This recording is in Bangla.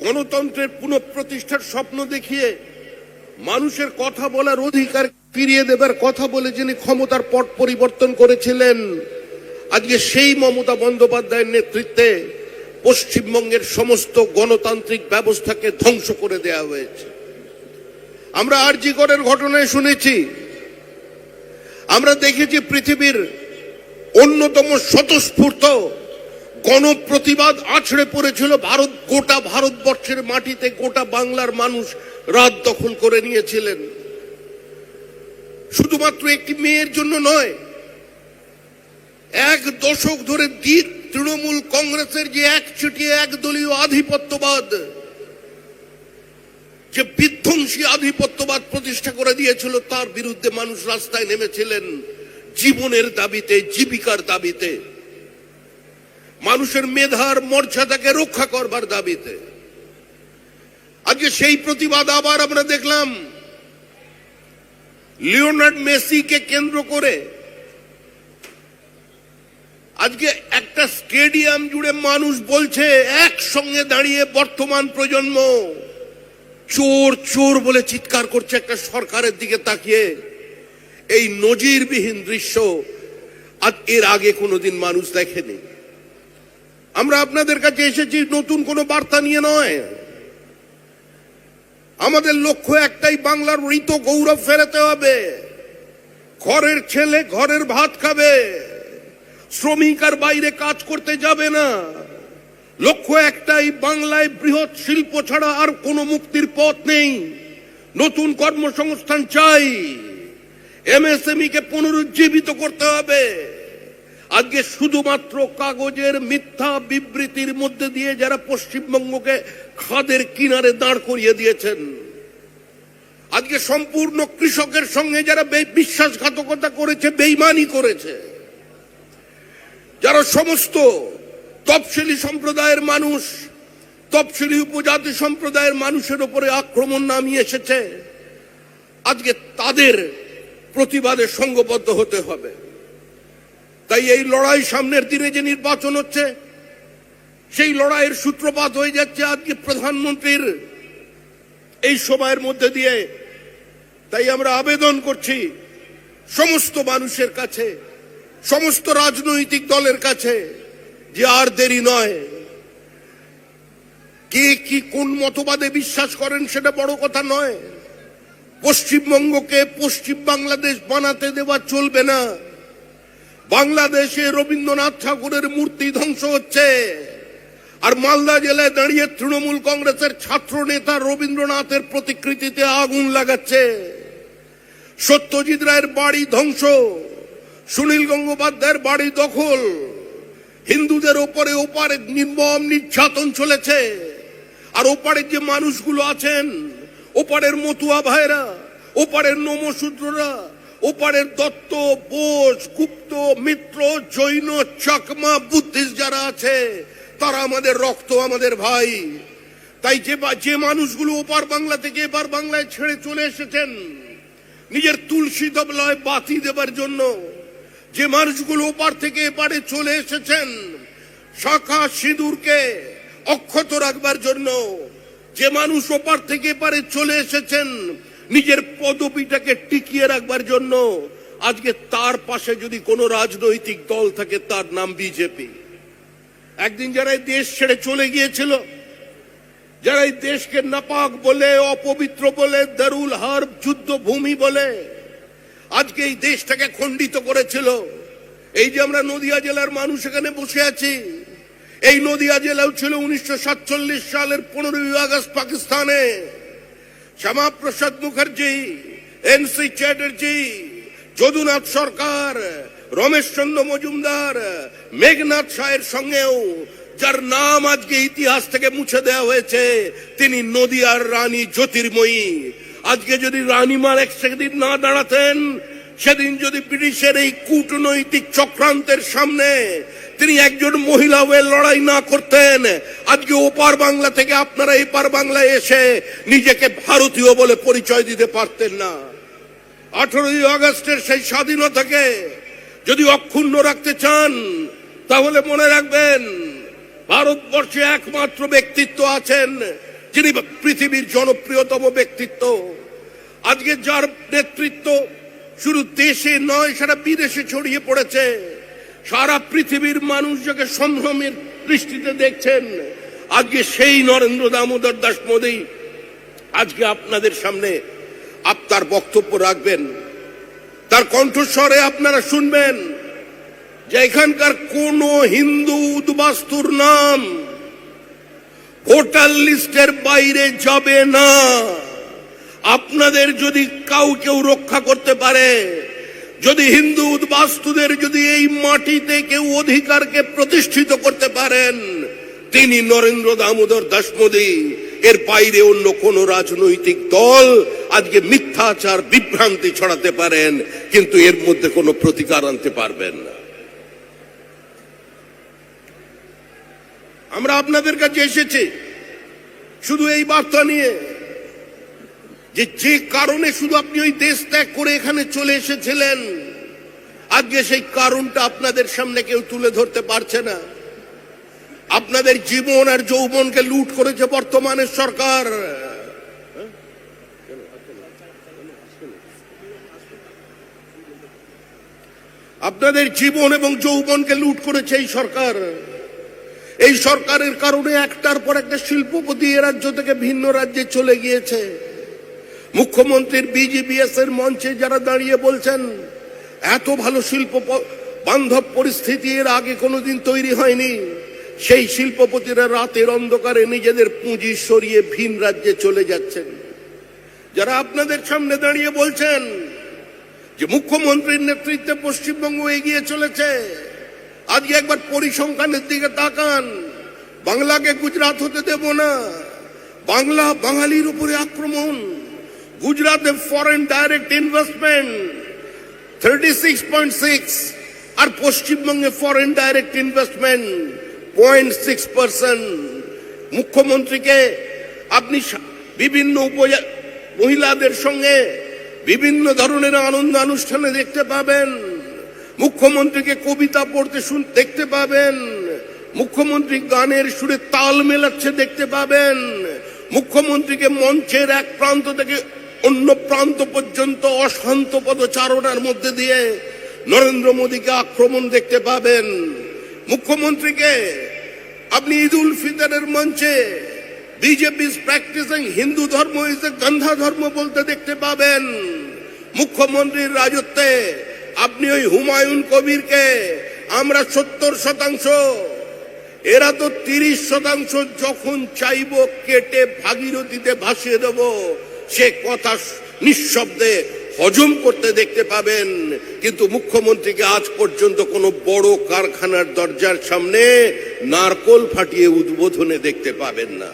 গণতন্ত্রের পুনঃপ্রতিষ্ঠার স্বপ্ন দেখিয়ে মানুষের কথা বলার অধিকার ফিরিয়ে দেবার কথা বলে যিনি ক্ষমতার পট পরিবর্তন করেছিলেন, আজকে সেই মমতা বন্দ্যোপাধ্যায়ের নেতৃত্বে পশ্চিমবঙ্গের সমস্ত গণতান্ত্রিক ব্যবস্থাকে ধ্বংস করে দেওয়া হয়েছে। আমরা আরজি করের ঘটনায় শুনেছি, আমরা দেখেছি পৃথিবীর অন্যতম স্বতঃস্ফূর্ত গণপ্রতিবাদ আছড়ে পড়েছিল গোটা ভারতবর্ষের মাটিতে। গোটা বাংলার মানুষ রাত দখল করে নিয়েছিলেন, শুধুমাত্র একটি মেয়ের জন্য নয়। এক দশক ধরে তৃণমূল কংগ্রেসের যে একচেটিয়া একদলীয় আধিপত্যবাদ, যে বিধ্বংসী আধিপত্যবাদ প্রতিষ্ঠা করে দিয়েছিল, তার বিরুদ্ধে মানুষ রাস্তায় নেমেছিলেন জীবনের দাবিতে, জীবিকার দাবিতে, মানুষের মেধার মর্যাদাকে রক্ষা করবার দাবিতে। আজকে সেই প্রতিবাদ আবার আমরা দেখলাম লিওনার্ড মেসিকে কেন্দ্র করে। আজকে একটা স্টেডিয়াম জুড়ে মানুষ বলছে একসঙ্গে দাঁড়িয়ে, বর্তমান প্রজন্ম চোর চোর বলে চিৎকার করছে একটা সরকারের দিকে তাকিয়ে। এই নজিরবিহীন দৃশ্য আজ এর আগে কোনোদিন মানুষ দেখেনি। আমরা আপনাদের কাছে এসেছি নতুন কোনো বার্তা নিয়ে নয়। আমাদের লক্ষ্য একটাই, বাংলার ঋত গৌরব ফেরাতে হবে। ঘরের ছেলে ঘরের ভাত খাবে, শ্রমিক আর বাইরে কাজ করতে যাবে না। লক্ষ্য একটাই, বাংলায় বৃহৎ শিল্প ছাড়া আর কোনো মুক্তির পথ নেই। নতুন কর্মসংস্থান চাই, এমএসএমই কে পুনরুজ্জীবিত করতে হবে। আজকে শুধুমাত্র কাগজের মিথ্যা বিবৃতির মধ্যে দিয়ে যারা পশ্চিমবঙ্গকে খাদের কিনারে দাঁড় করিয়ে দিয়েছেন, আজকে সম্পূর্ণ কৃষকের সঙ্গে যারা বিশ্বাসঘাতকতা করেছে, বেইমানি করেছে, যারা সমস্ত তফসিলি সম্প্রদায়ের মানুষ, তফসিলি উপজাতি সম্প্রদায়ের মানুষের উপরে আক্রমণ নামিয়ে এসেছে, আজকে তাদের প্রতিবাদে সংঘবদ্ধ হতে হবে। তাই এই লড়াই, সামনের দিনে যে নির্বাচন হচ্ছে, সেই লড়াইয়ের সূত্রপাত হয়ে যাচ্ছে আজকে প্রধানমন্ত্রীর এই সময়ের মধ্যে দিয়ে। তাই আমরা আবেদন করছি সমস্ত মানুষের কাছে, সমস্ত রাজনৈতিক দলের কাছে, যে আর দেরি নয়। কে কি কোন মতবাদে বিশ্বাস করেন সেটা বড় কথা নয়। পশ্চিমবঙ্গকে পশ্চিম বাংলাদেশ বানাতে দেওয়া চলবে না। বাংলাদেশে রবীন্দ্রনাথ ঠাকুরের মূর্তি ধ্বংস হচ্ছে, আর মালদা জেলায় দাঁড়িয়ে তৃণমূল কংগ্রেসের ছাত্র নেতা রবীন্দ্রনাথের প্রতিকৃতিতে আগুন লাগাচ্ছে। সত্যজিৎ রায়ের বাড়ি ধ্বংস, সুনীল গঙ্গোপাধ্যায়ের বাড়ি দখল, হিন্দুদের ওপরে ওপারে নির্মম নির্যাতন চলেছে। আর ওপারের যে মানুষগুলো আছেন, ওপারের মতুয়া ভাইরা, ওপারের নমশূদ্ররা, ওপারের দত্ত, বোস, গুপ্ত, মিত্র, জৈন, চাকমা, বুদ্ধিস্ট যারা আছে, তারা আমাদের রক্ত, আমাদের ভাই। তাই যে মানুষগুলো ওপার বাংলা থেকে এপার বাংলায় ছেড়ে চলে এসেছেন নিজের তুলসী তবলায় বাতি দেবার জন্য, যে মানুষগুলো ওপার থেকে এপারে চলে এসেছেন শাখা সিঁদুরকে অক্ষত রাখবার জন্য, যে মানুষ ওপার থেকে এপারে চলে এসেছেন নিজের পদবিটাকে টিকিয়ে রাখবার জন্য, আজকে তার পাশে যদি কোনো রাজনৈতিক দল থাকে তার নাম বিজেপি। একদিন যারা এই দেশ ছেড়ে চলে গিয়েছিল, যারা এই দেশকে নাপাক বলে, অপবিত্র বলে, দারুল হার্ব যুদ্ধভূমি বলে আজকে এই দেশটাকে খণ্ডিত করেছিল, এই যে আমরা নদিয়া জেলার মানুষ এখানে বসে আছি, এই নদিয়া জেলাও ছিল 1947 সালের 15ই আগস্ট পাকিস্তানে। শ্যামাপ্রসাদ মুখার্জি, এনসি চ্যাটার্জি, যদুনাথ সরকার, রমেশ চন্দ্র মজুমদার, মেঘনাথ সাহের সঙ্গেও যার নাম আজকে ইতিহাস থেকে মুছে দেওয়া হয়েছে, তিনি নদিয়ার রানী জ্যোতির্ময়ী। আজকে যদি রানীমার সেদিন না দাঁড়াতেন, সেদিন যদি ব্রিটিশের এই কূটনৈতিক চক্রান্তের সামনে তিনি একজন মহিলা হয়ে লড়াই না করতেন, আজকে ওপার বাংলা থেকে আপনারা এপার বাংলায় এসে নিজেকে ভারতীয় বলে পরিচয় দিতে পারতেন না। 18ই আগস্টের সেই স্বাধীনতাকে যদি অক্ষুণ্ণ রাখতে চান, তাহলে মনে রাখবেন ভারতবর্ষে একমাত্র ব্যক্তিত্ব আছেন যিনি পৃথিবীর জনপ্রিয়তম ব্যক্তিত্ব, আজকে যার নেতৃত্ব শুধু দেশে নয় সারা বিদেশে ছড়িয়ে পড়েছে, সারা পৃথিবীর মানুষ যাকে সম্ভ্রমের দৃষ্টিতে দেখছেন, আজকে সেই নরেন্দ্র দামোদর দাস মোদী আজকে আপনাদের সামনে আপনার বক্তব্য রাখবেন। তার কণ্ঠস্বরে আপনারা শুনবেন যে এখানকার কোন হিন্দু উদ্বাস্তুর নাম ভোটার লিস্টের বাইরে যাবে না। আপনাদের যদি কেউ রক্ষা করতে পারে, যদি হিন্দু উদ্বাস্তুদের যদি এই মাটিতে কেউ অধিকারকে প্রতিষ্ঠিত করতে পারেন, তিনি নরেন্দ্র দামোদর দাস মোদী। এর বাইরে অন্য কোন রাজনৈতিক দল আজকে মিথ্যাচার বিভ্রান্তি ছড়াতে পারেন, কিন্তু এর মধ্যে কোনো প্রতিকার আনতে পারবেন না। আমরা আপনাদের কাছে এসেছি শুধু এই বার্তা নিয়ে যে কারণে শুধু আপনি ওই দেশ ত্যাগ করে এখানে চলে এসেছিলেন, আজকে সেই কারণটা আপনাদের সামনে কেউ তুলে ধরতে পারছে না। আপনাদের জীবন আর যৌবনকে লুট করেছে বর্তমানের সরকার। আপনাদের জীবন এবং যৌবনকে লুট করেছে এই সরকার। এই সরকারের কারণে একটার পর একটা শিল্পপতি এ রাজ্য থেকে ভিন্ন রাজ্যে চলে গিয়েছে। মুখ্যমন্ত্রীর বিজিবিএস এর মঞ্চে যারা দাঁড়িয়ে বলছেন এত ভালো শিল্প বান্ধব পরিস্থিতি এর আগে কোনোদিন তৈরি হয়নি, সেই শিল্পপতিরা রাতের অন্ধকারে নিজেদের পুঁজি সরিয়ে ভিন রাজ্যে চলে যাচ্ছেন। যারা আপনাদের সামনে দাঁড়িয়ে বলছেন যে মুখ্যমন্ত্রীর নেতৃত্বে পশ্চিমবঙ্গ এগিয়ে চলেছে, আজকে একবার পরিসংখ্যানের দিকে তাকান। বাংলাকে গুজরাট হতে দেব না, বাংলা বাঙালির উপরে আক্রমণ। গুজরাটে ফরেন ডাইরেক্ট ইনভেস্টমেন্ট 36.6 আর পশ্চিমবঙ্গে ফরেন ডাইরেক্ট ইনভেস্টমেন্ট 0.6%। মুখ্যমন্ত্রীকে আপনি বিভিন্ন মহিলাদের সঙ্গে বিভিন্ন ধরনের আনন্দ অনুষ্ঠানে দেখতে পাবেন, মুখ্যমন্ত্রীকে কবিতা পড়তে দেখতে পাবেন, মুখ্যমন্ত্রী গানের সুরে তাল মেলাচ্ছে দেখতে পাবেন, মুখ্যমন্ত্রীকে মঞ্চের এক প্রান্ত থেকে অন্য প্রান্ত পর্যন্ত অশান্ত পদচারণার মধ্যে দিয়ে নরেন্দ্র মোদীকে আক্রমণ দেখতে পাবেন। মুখ্যমন্ত্রীকে আপনি ঈদ উল ফিতরের মঞ্চে বিজেপি ইজ প্র্যাকটিসিং হিন্দু ধর্ম ইজ এ গন্ধা ধর্ম বলতে দেখতে পাবেন। মুখ্যমন্ত্রীর রাজত্বে আপনি ওই হুমায়ুন কবিরকে আমরা 70%, এরা তো 30% যখন চাইব কেটে ভাগীরথীতে ভাসিয়ে দেব, সে কথা নিঃশব্দে হজম করতে দেখতে পাবেন। কিন্তু মুখ্যমন্ত্রীকে আজ পর্যন্ত কোনো বড় কারখানার দরজার সামনে নারকোল ফাটিয়ে উদ্বোধনে দেখতে পাবেন না।